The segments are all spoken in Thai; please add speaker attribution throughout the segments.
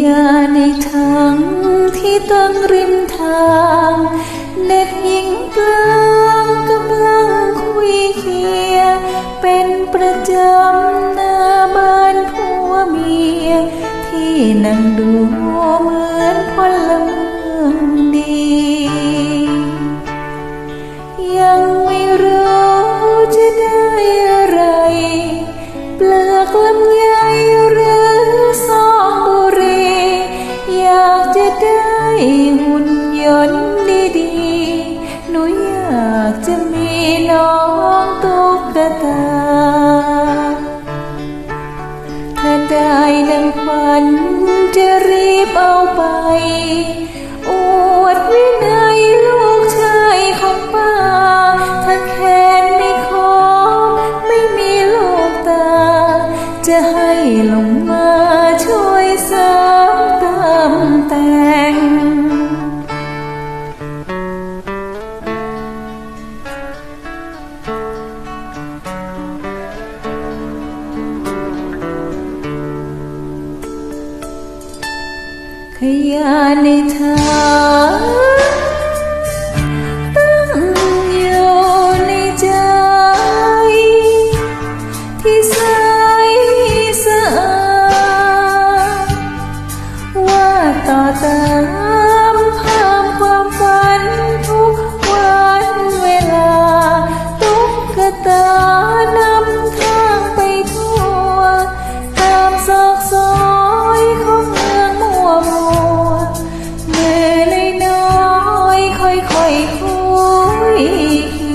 Speaker 1: ยะในถังที่ตั้งริมทางเด็กหญิงกลางกำลังคุยเคียเป็นประจำหน้าบ้านผัวเมียที่นั่งดูเหมือนพลเมืองดียังไม่รู้จะได้อะไรเปลือกลำไยหรือซองบุหรี่อยากจะได้หุ่นยนต์ดีๆหนูอยากจะมีน้องตุ๊กตาถ้าได้ดังฝันจะรีบเอาไปอวดวินัยลูกชายของป้าถ้าแขนไม่คมไม่มีลูกตาจะให้ลงมาช่วยเสริมเติมแต่งขยะในถังตั้งอยู่ในใจที่ใสสะอาดว่าต่อตามภาพความฝันทุกวันเวลาตุ๊กตานำทางไปทั่วตามซอกซอยของเมืองมัวเมื่อเลยน้อยค่อยคุยเคี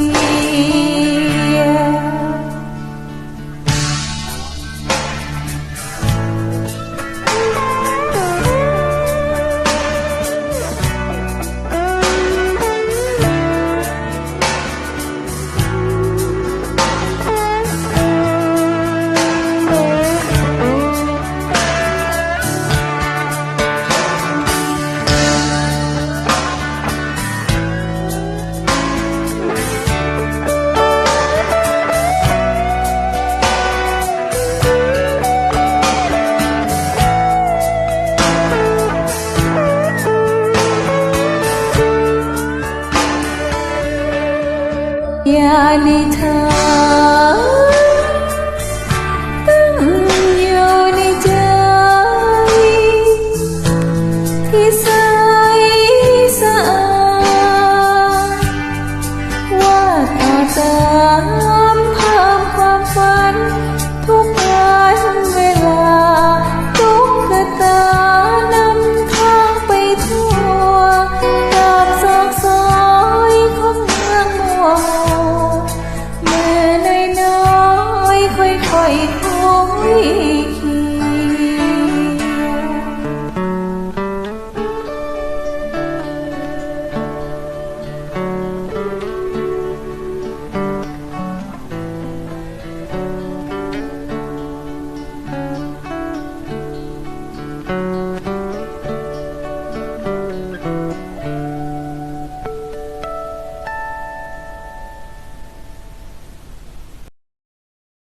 Speaker 1: ยยาในทาง